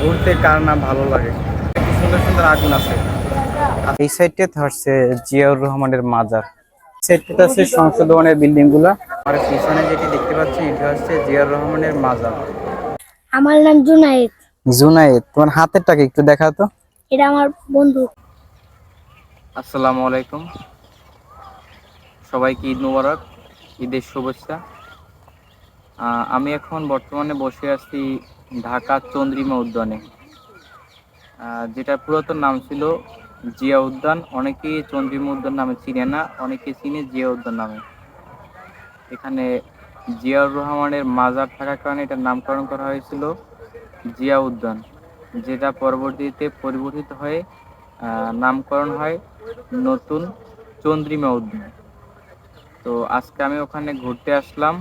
ঘুরতে কার না ভালো লাগে। কি সুন্দর সুন্দর আগুন আছে। এই সাইডটাতে হচ্ছে জিয়াউর রহমানের মাজার। সাইডটাতে আছে সংসদ ভবনের বিল্ডিং গুলা। আর পিছনে যেটি দেখতে পাচ্ছি এটা হচ্ছে জিয়াউর রহমানের মাজার। আমার নাম জুনায়েদ। জুনায়েদ, তোমার হাতেরটাকে একটু দেখাও তো। এটা আমার বন্ধু। আসসালামু আলাইকুম, সবাইকে ঈদ মোবারক, ঈদের শুভেচ্ছা। আমি এখন বর্তমানে বসে আছি ঢাকা চন্দ্রিমা উদ্যানে, যেটা পুরাতন নাম ছিল জিয়া উদ্যান। অনেকেই চন্দ্রিমা উদ্যান নামে চিনে না, অনেকে চিনে জিয়া উদ্যান নামে। এখানে জিয়াউর রহমানের মাজার থাকার কারণে এটার নামকরণ করা হয়েছিল জিয়া উদ্যান, যেটা পরবর্তীতে পরিবর্তিত হয়ে নামকরণ হয় নতুন চন্দ্রিমা উদ্যান। তো আজকে আমি ওখানে ঘুরতে আসলাম।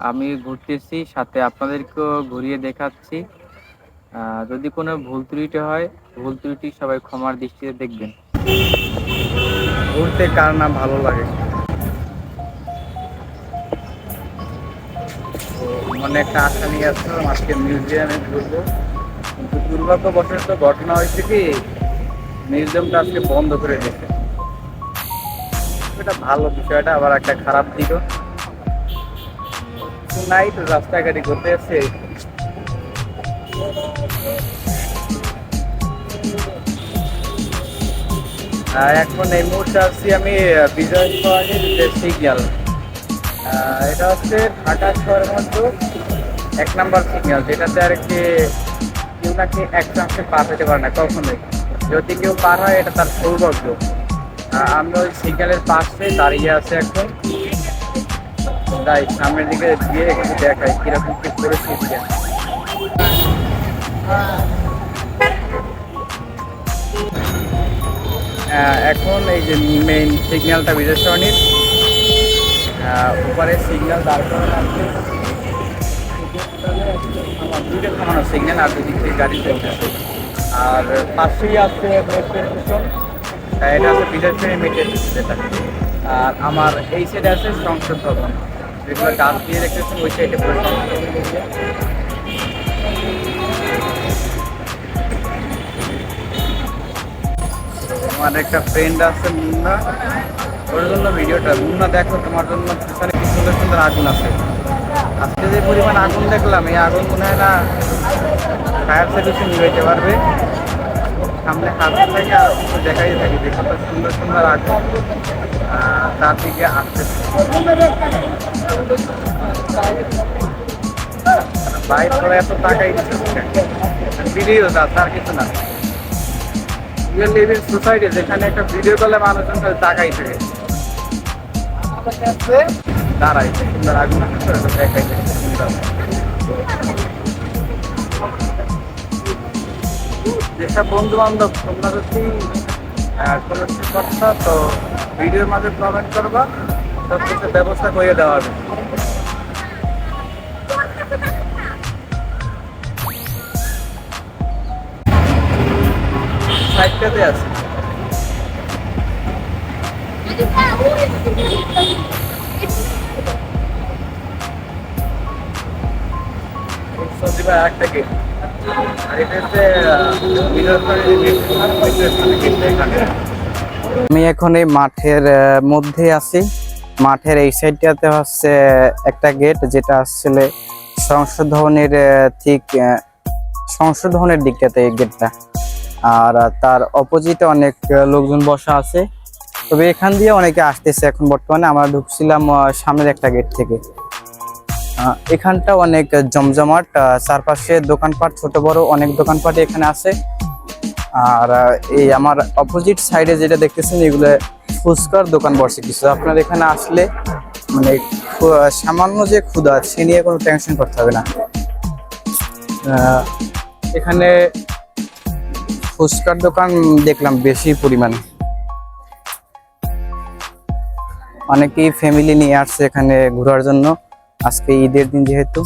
আমি ঘুরতেছি, সাথে আপনাদেরকেও ঘুরিয়ে দেখাচ্ছি। যদি কোনো ভুল ত্রুটি হয়, ভুল ত্রুটি সবাই ক্ষমার দৃষ্টিতে দেখবেন। ঘুরতে কার না ভালো লাগে। মনে একটা আশা নিয়ে আসলাম আজকে মিউজিয়ামে ঘুরবো, কিন্তু দুর্ভাগ্যবশত ঘটনা হয়েছে কি মিউজিয়ামটা আজকে বন্ধ করে দিয়েছে। এটা ভালো বিষয়টা, আবার একটা খারাপ দিকও। নাই তো রাস্তাঘাটে ঘুরতে আসছে। এখন এই মুহূর্তে আসছি আমি বিজয় সরণির যে সিগন্যাল, এটা হচ্ছে ঢাকা শহরের মধ্যে 1 নম্বর সিগন্যাল, যেটাতে আর কি কেউ নাকি এক চান্সে পার হতে পারে না কখনোই। যদি কেউ পার হয় এটা তার সৌভাগ্য। আমরা ওই সিগন্যালের পাশে দাঁড়িয়ে আছে এখন, তাই সামনের দিকে গিয়ে একটু দেখাই কিরকম কি পরিস্থিতি। এখন এই যে মেইন সিগন্যালটা বিজয় সরণির উপরে সিগন্যাল দাঁড় করানো আছে। আমার দুইটা থামানো সিগন্যাল আর দুদিক থেকে গাড়ি চলতেছে। আর পাশেই আছে মেট্রো স্টেশন, এটা আছে বিজয় সরণির মেট্রো স্টেশন যেটা। আর আমার এই সাইডে আছে সংসদ ভবন, যেগুলো গাছ দিয়ে রেখেছেন ওই সাইডে পুরো সংসদ ভবন। আমার একটা ফ্রেন্ড আছে মুন্না, ওর জন্য ভিডিওটা। মুন্না দেখো, তোমার জন্য পিছনে কি সুন্দর সুন্দর আগুন আছে। আজকে যে পরিমাণ আগুন দেখলাম, এই আগুন মনে হয় না ফায়ার সার্ভিসে নিয়ে পারবে। সামনে হাত থেকে আর কিছু দেখাই থাকি যে কত সুন্দর সুন্দর আগুন তার দিকে আসছে। বাইক করে এত টাকাই দিচ্ছে ভিডিও তার কিছু না। লিভিং সোসাইটি, যেখানে একটা ভিডিও করলে মানুষজন টাকাই থাকে দাঁড়াই সুন্দর আগুন দেখাই থাকে সুন্দর। যেসব বন্ধু বান্ধব তোমরা যদি কোনো কিছু করছো তো ভিডিওর মাঝে কমেন্ট করবা, সব কিছু ব্যবস্থা করে দেওয়া হবে। সাইডটাতে আছে একটা গেট, আর এটা হচ্ছে আমি এখন এই মাঠের মধ্যে আছি। মাঠের এই সাইডটাতে হচ্ছে একটা গেট, যেটা আসলে সংসদ ভবনের ঠিক সংসদ ভবনের দিকটাতে এই গেটটা। আর তার অপোজিটে অনেক লোকজন বসা আছে, তবে এখান দিয়ে অনেকে আসতেছে এখন বর্তমানে। আমরা ঢুকছিলাম সামনের একটা গেট থেকে। এখানটা অনেক জমজমাট, চারপাশে দোকানপাট, ছোট বড় অনেক দোকানপাট এখানে আছে। আর এই আমার অপোজিট সাইডে যেটা দেখতেছেন, এগুলো ফুচকার দোকান বসে কিছু। আপনার এখানে আসলে মানে সামান্য যে ক্ষুধা সে নিয়ে কোনো টেনশন করতে হবে না। এখানে ফুচকার দোকান দেখলাম বেশি পরিমাণে, অনেকেই ফ্যামিলি নিয়ে আসছে এখানে ঘোরার জন্য আজকে ঈদের দিন যেহেতু।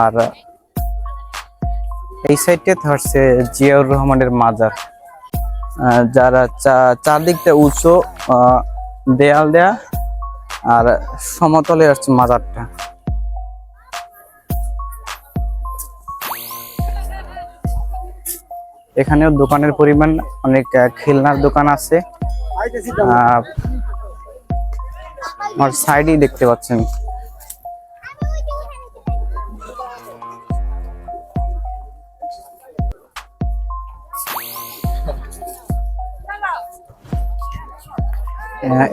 আর এই সাইডে হচ্ছে জিয়াউর রহমানের মাজার, যারা চারদিকটা উঁচু দেয়াল দেয়া আর সমতলে আসছে মাজারটা। এখানেও দোকানের পরিমাণ অনেক, খেলনার দোকান আছে। আমার সাইডেই দেখতে পাচ্ছেন।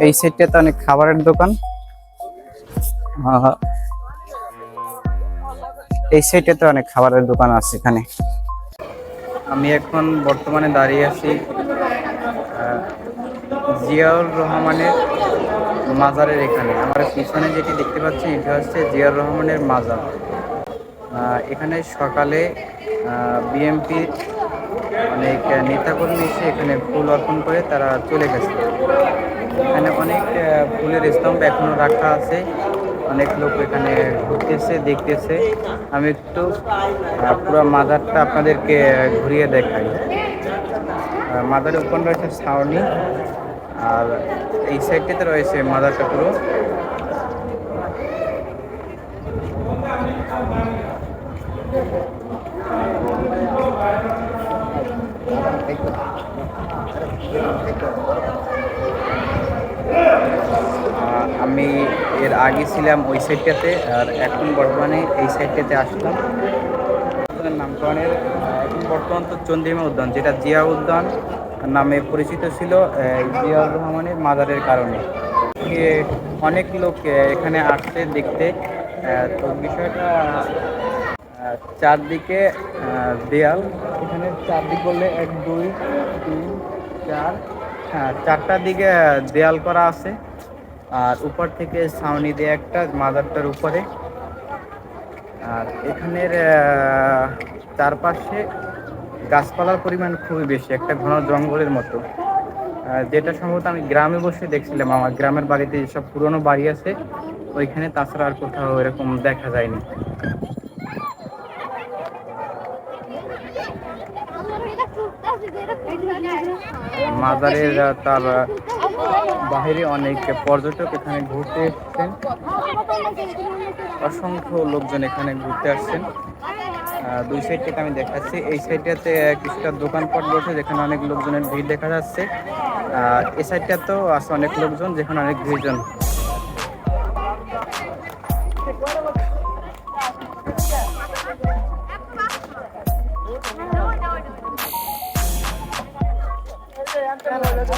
এই সাইডটাতে অনেক খাবারের দোকান। এই সাইডটাতে অনেক খাবারের দোকান আছে এখানে। আমি এখন বর্তমানে দাঁড়িয়ে আছি জিয়াউর রহমানের মাজারের এখানে। আমার পিছনে যেটি দেখতে পাচ্ছেন এটা হচ্ছে জিয়াউর রহমানের মাজার। এখানে সকালে বিএমপি অনেক নেতাকর্মী এসে এখানে ফুল অর্পণ করে তারা চলে গেছে। এখানে অনেক ফুলের স্তম্ভ এখনো রাখা আছে। অনেক লোক এখানে ঘুরতেছে, দেখতেছে। আমি একটু পুরো মাজারটা আপনাদেরকে ঘুরিয়ে দেখাই। মাজারের উপর রয়েছে ছাউনি, আর এই সাইডটাতে রয়েছে মাজারটা পুরো। আমি এর আগে ছিলাম ওই সাইডটাতে, আর এখন বর্তমানে এই সাইডটাতে আসলাম। নামকরণের এখন বর্তমান তো চন্দ্রিমা উদ্যান, যেটা জিয়া উদ্যান নামে পরিচিত ছিল জিয়াউর রহমানের মাজারের কারণে। অনেক লোক এখানে আসছে দেখতে। তো বিষয়টা চারদিকে দেয়াল, এখানে চারদিক বললে 1 2 3 4, হ্যাঁ 4টা দিকে দেয়াল করা আছে। আর উপর থেকে ছাউনি দিয়ে একটা মাজারটার উপরে। আর এখানের চারপাশে গাছপালার পরিমাণ খুবই বেশি, একটা ঘন জঙ্গলের মতো। যেটা সম্ভবত আমি গ্রামে বসে দেখছিলাম, আমার গ্রামের বাড়িতে যেসব পুরনো বাড়ি আছে ওইখানে, তাছাড়া আর কোথাও এরকম দেখা যায়নি। মাজারের তার বাহিরে অনেক পর্যটক এখানে ঘুরতে এসেছেন। অসংখ্য লোকজন এখানে ঘুরতে আসছেন। দুই সাইড থেকে আমি দেখাচ্ছি। এই সাইডটাতে কিছুটা দোকানপাট বসে, যেখানে অনেক লোকজনের ভিড় দেখা যাচ্ছে। এই সাইডটাতেও আছে অনেক লোকজন, যেখানে অনেক ভিড়জন।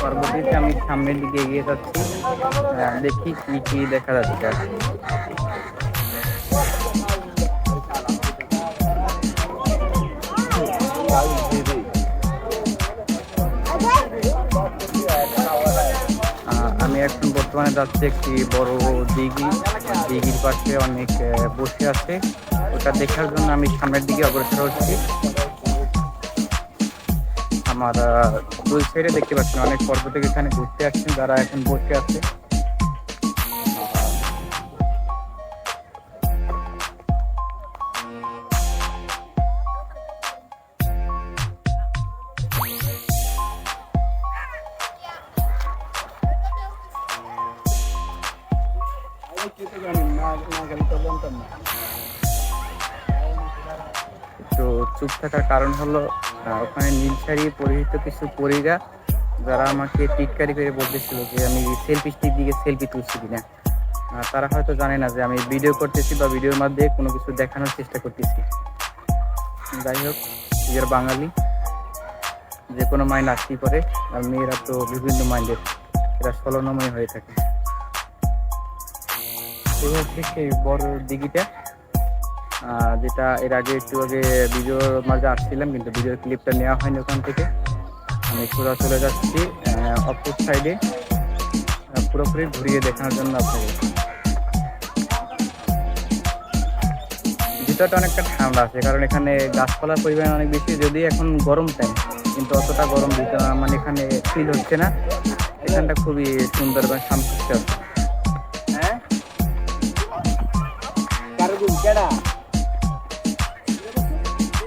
পরবর্তীতে আমি সামনের দিকে এগিয়ে যাচ্ছি, দেখি কি কি দেখা যাচ্ছে। আমি এখন বর্তমানে যাচ্ছি একটি বড় দিঘি। দিঘির পাশে অনেক বসে আছে, ওটা দেখার জন্য আমি সামনের দিকে অগ্রসর হচ্ছি। আমার দুই সাইডে দেখতে পাচ্ছেন অনেক পর্যটক এখানে ঘুরতে আসছেন, যারা এখন বসে আছে। তো চুপ থাকার কারণ হলো ওখানে নীল শাড়ি পরিহিত কিছু পরীরা, যারা আমাকে টিটকারি করে বলতেছিল যে আমি সেলফি স্টিক দিকে সেলফি তুলছি কিনা। তারা হয়তো জানে না যে আমি ভিডিও করতেছি বা ভিডিওর মাধ্যমে কোনো কিছু দেখানোর চেষ্টা করতেছি। যাই হোক, নিজের বাঙালি, যে কোনো মাইন্ড আসতেই পারে। আর মেয়েরা তো বিভিন্ন মাইন্ডের, এরা ছলনাময় হয়ে থাকে। এই হচ্ছে সেই বড় দিঘিটা, যেটা এর আগে একটু আগে ভিডিওর মাঝে আসছিলাম, কিন্তু ভিডিওর ক্লিপটা নেওয়া হয়নি ওখান থেকে। আমি সোজা চলে যাচ্ছি অপর সাইডে, পুরোপুরি ঘুরিয়ে দেখানোর জন্য আপনাকে। ভিতরটা অনেকটা ঠান্ডা আছে, কারণ এখানে গাছপালার পরিমাণ অনেক বেশি। যদি এখন গরম টাইম, কিন্তু অতটা গরম মানে এখানে ফিল হচ্ছে না। এখানটা খুবই সুন্দর এবং শান্ত আছে।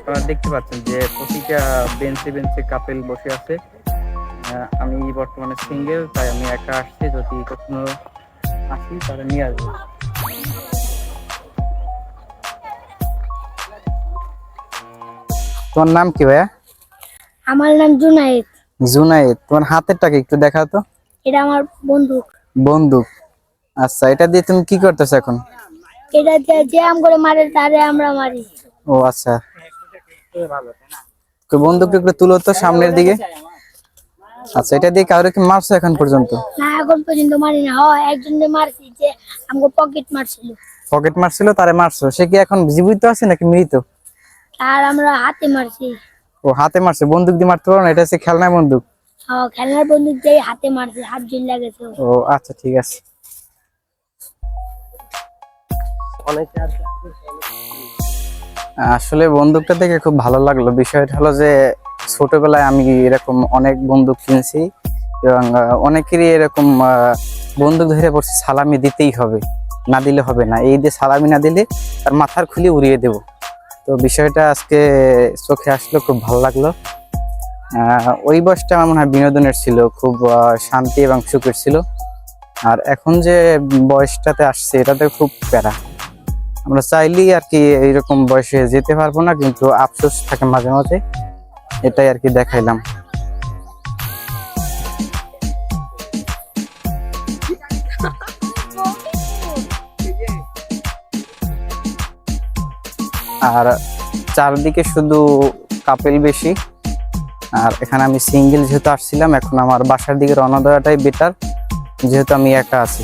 আপনারা দেখতে পাচ্ছেন যে প্রতিটা বেঞ্চে বেঞ্চে কাপেল বসে আছে। আমি বর্তমানে সিঙ্গেল, তাই আমি একা আসছি। যদি কখনো আসি তাহলে নিয়ে আসবো। তোমার নাম কি ভাইয়া? আমার নাম জুনায়েদ। জুনায়েদ, তোমার হাতেরটাকে একটু দেখাও তো। এটা আমার বন্দুক। বন্দুক। আচ্ছা, এটা দিয়ে তুমি কি করতেছো এখন? এটা দিয়ে যে আম করে মারে তারে আমরা মারি। ও আচ্ছা, তো বন্দুকটা একটু তুলো তো সামনের দিকে। আচ্ছা, এটা দিয়ে কাউকে কি মারছো এখন পর্যন্ত? না, এখন পর্যন্ত মারি না। একজনকে মারছি, যে আমাকে পকেট মারছিল। পকেট মারছিল, তারে মারছো। সে কি এখন জীবিত আছে নাকি মৃত? আর আমরা হাতে মারছি। ও হাতে মারছে, বন্দুক দিয়ে মারতে পারো না? এটা হচ্ছে খেলনা বন্দুক। খেলনার বন্দুক দিয়ে হাতে মারছি, হাত জল লাগেছে। ও আচ্ছা, ঠিক আছে। আসলে বন্দুকটা দেখে খুব ভালো লাগলো। বিষয়টা হলো যে ছোটবেলায় আমি এরকম অনেক বন্দুক কিনছি এবং অনেকেরই এরকম বন্দুক ধরে পড়ছে সালামি দিতেই হবে, না দিলে হবে না। এই দিয়ে সালামি না দিলে তার মাথার খুলি উড়িয়ে দেব। তো বিষয়টা আজকে চোখে আসলো, খুব ভালো লাগলো। ওই বয়সটা আমার মনে হয় বিনোদনের ছিল, খুব শান্তি এবং সুখের ছিল। আর এখন যে বয়সটাতে আসছে এটাতে খুব প্যারা। আমরা চাইলেই আর কি এইরকম বয়সে যেতে পারবো না, কিন্তু আফসোস থাকে মাঝে মাঝে। এটাই আর কি দেখাইলাম। আর চারদিকে শুধু কাপেল বেশি। আর এখানে আমি সিঙ্গেল যেহেতু আসছিলাম, এখন আমার বাসার দিকে রওনা দেওয়াটাই বেটার, যেহেতু আমি একা আছি।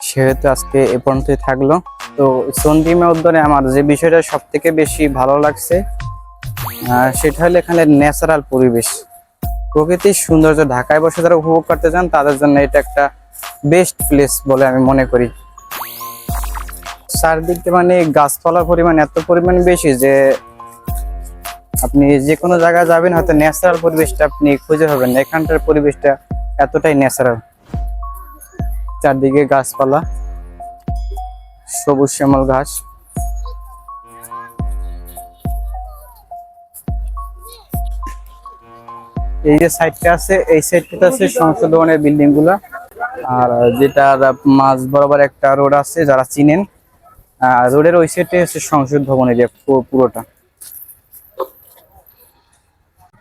সেহেতু আজকে এ পর্যন্তই থাকলো। তো সন্ধিমে উদ্যানে আমার যে বিষয়টা সব থেকে বেশি ভালো লাগছে সেটা হলো এখানে ন্যাচারাল পরিবেশ, প্রকৃতির সৌন্দর্য। ঢাকায় বসে যারা উপভোগ করতে চান তাদের জন্য এটা একটা বেস্ট প্লেস বলে আমি মনে করি। চারদিকে মানে গাছপালার পরিমাণ এত পরিমাণ বেশি যে আপনি যে কোনো জায়গায় যাবেন হয়তো ন্যাচারাল পরিবেশটা আপনি খুঁজে পাবেন না। এখানকার পরিবেশটা এতটাই ন্যাচারাল, চারদিকে গাছপালা, সবুজ শ্যামল ঘাস। এই যে সাইডটা আছে, এই সাইডটা আছে সংসদ ভবনের বিল্ডিং গুলা। আর যেটা মাঝ বরাবর একটা রোড আছে, যারা চিনেন, রোডের ওই সাইডে হচ্ছে সংসদ ভবন এরিয়া পুরোটা।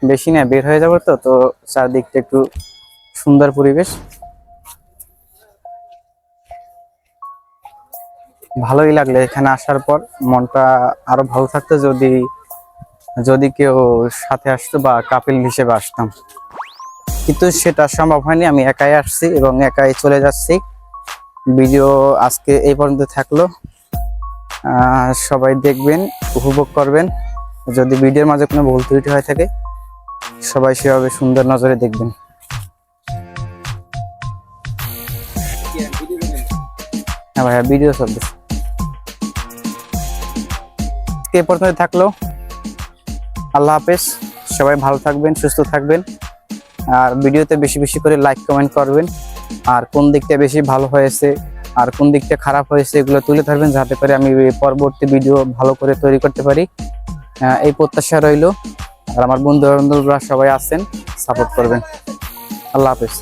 বেশি না, বের হয়ে যাবো তো তো চারদিকটা একটু সুন্দর পরিবেশ। ভালোই লাগলো এখানে আসার পর, মনটা আরো ভালো থাকতো যদি যদি কেউ সাথে আসতো বা কাপিল হিসেবে আসতাম, কিন্তু সেটা সম্ভব হয়নি। আমি একাই আসছি এবং একাই চলে যাচ্ছি। ভিডিও আজকে এই পর্যন্ত থাকলো। সবাই দেখবেন, উপভোগ করবেন। যদি ভিডিওর মাঝে কোনো ভুল ত্রুটি হয়ে থাকে সবাই সেভাবে সুন্দর নজরে দেখবেন। হ্যাঁ ভাইয়া, ভিডিও চলতেছে। এই পর্যন্ত থাকলো। আল্লাহ হাফেজ। সবাই ভালো থাকবেন, সুস্থ থাকবেন। আর ভিডিওতে বেশি বেশি করে লাইক কমেন্ট করবেন। আর কোন দিকটা বেশি ভালো হয়েছে আর কোন দিকটা খারাপ হয়েছে এগুলো তুলে ধরবেন, যাতে করে আমি পরবর্তী ভিডিও ভালো করে তৈরি করতে পারি। এই প্রত্যাশা রইল। আর আমার বন্ধু বান্ধবরা সবাই আছেন, সাপোর্ট করবেন। আল্লাহ হাফেজ।